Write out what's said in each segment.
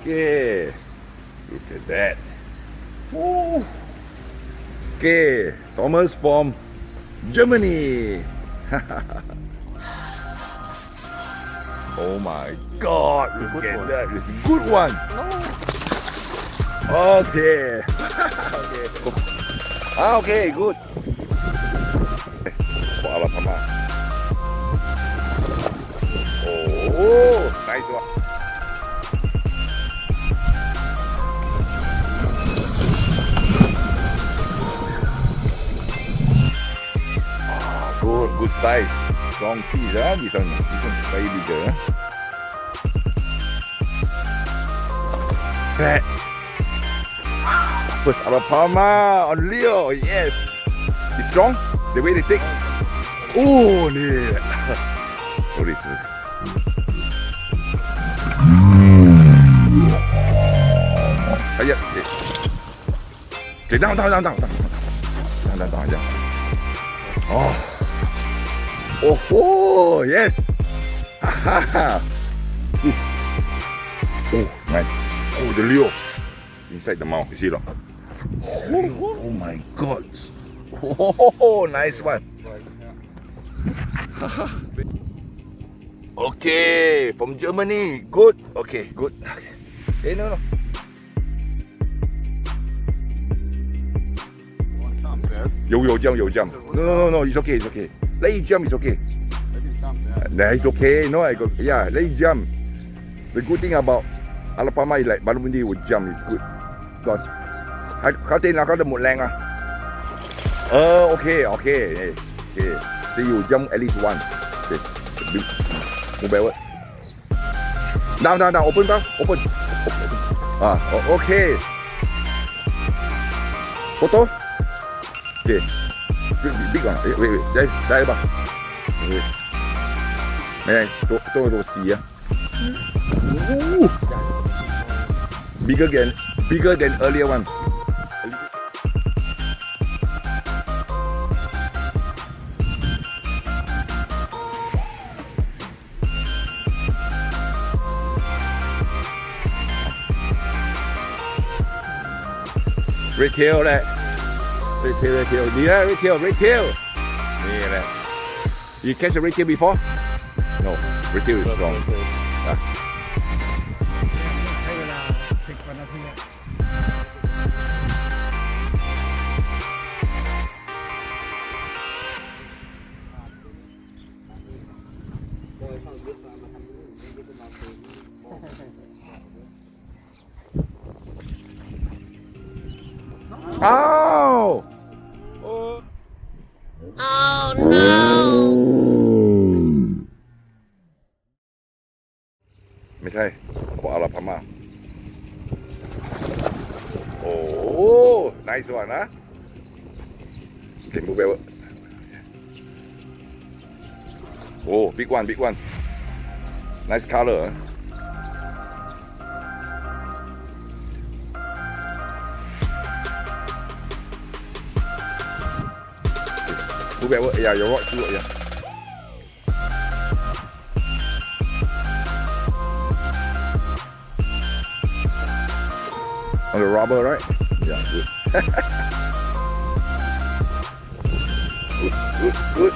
Okay. Look at that. Woo. Okay, Thomas from Germany. Oh my God! Look at that. It's a good one. Okay. Okay, good. For Arapaima. Oh, nice one. Good size, strong fish. This one is very bigger. That. First Arapaima on Leo, yes. It's strong. The way they take. Oh, yeah. Sorry. Okay, down. Yeah. Oh, yes. See. Oh, nice. Oh, the Leo inside the mouth. You see, look. Oh my God. Oh, nice one. Okay, from Germany. Good. Okay, good. Okay. Hey, no. Yo jump. No, it's okay. Let it jump, it's okay. It's okay. No, let it jump. The good thing about Arapaima is like Balamundi will jump, it's good. Because เขาเต้นแล้วเขาจะหมดแรงอ่ะโอเค so you jump at least one. Okay. Move backward. Down. Open. Okay. Photo. Okay. Big one. Wait. ได้ป่ะไม่ได้ตัวสีอ่ะ bigger than earlier one. Red tail แหละ red tail ดีนะ red tail นี่แหละ you catch a red tail before no red tail is strong ใช้เวลา10 กว่านาที อ้าว Oh no! ไม่ใช่บอกArapaimaโอ้ nice one นะเก่งดูแบบโอ้ big one nice colorดูแบบอย่าร้อยชั่วอย่าon the rubber, right? Yeah, good. Good.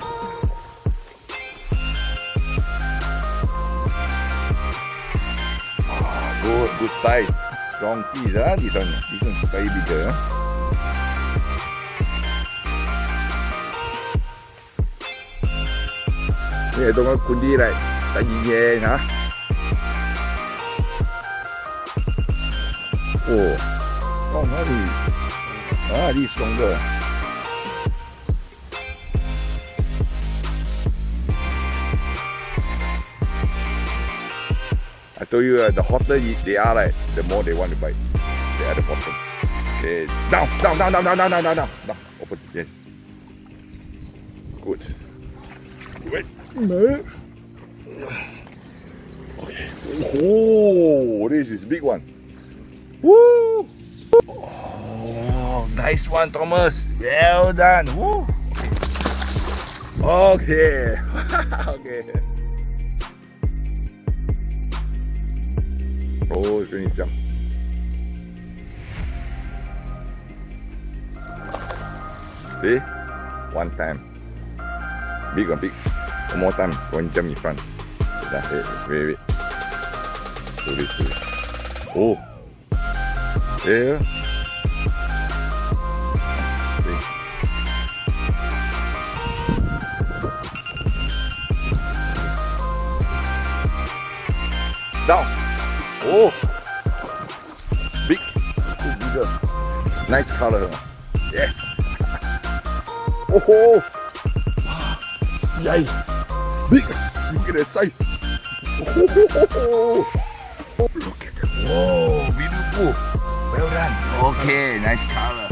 Good size. Strong fish, huh? This one is very bigger. Nè, tôi có cuốn đi này, tại vì về hả? Ồ, con nó thì đi stronger. I told you the hotter they are, like the more they want to bite. They are at the bottom. Okay, down. Open. Yes. Good. Wait. Okay. Oh, this is big one. Woo! Oh, nice one, Thomas. Well done. Woo! Okay. Okay. Oh, it's going to jump. See? One time. Big one, big. One more time. One jump in front. Wait. Do this. Oh. Yeah. See? Down. Oh. Big. Bigger. Nice color. Yes. Oh. Yay. Big. Look at the size. Oh. Look at that. Whoa. Beautiful. Well done. Okay. Nice color.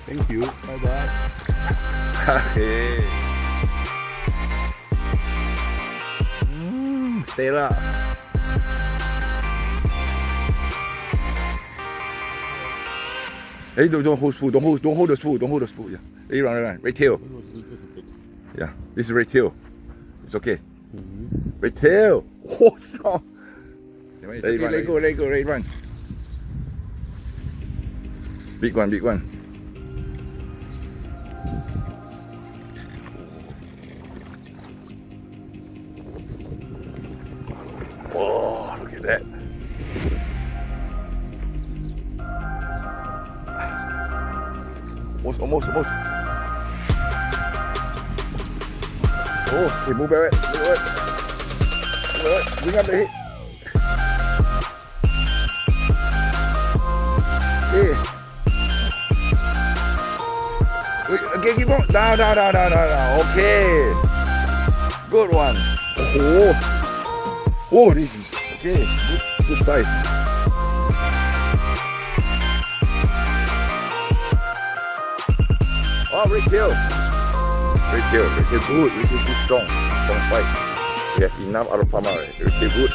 Thank you. Bye bye. Okay. Stella. Hey, don't hold spoon. Don't hold the spoon. Don't hold the spoon. Yeah. Hey, run. Red tail. Yeah. This is red tail. It's okay. Red tail. Oh, strong. Let go. Red one. Big one. Oh, look at that. Almost. Oh, okay, move it. Bring up the head. Okay. Wait, again, keep on. Down. Okay. Good one. Oh, this is okay. Good size. Oh, red tail. Red tail good. Red tail good, strong fight. We have enough Arapaima. Red tail good.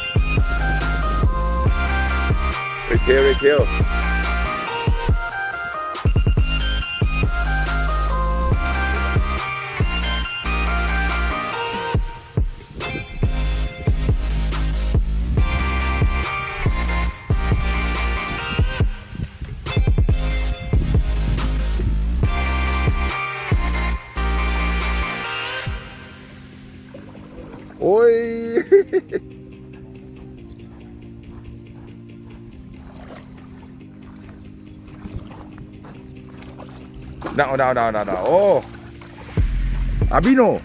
Red tail. Oi! Down. Oh! Albino!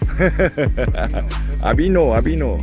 Albino.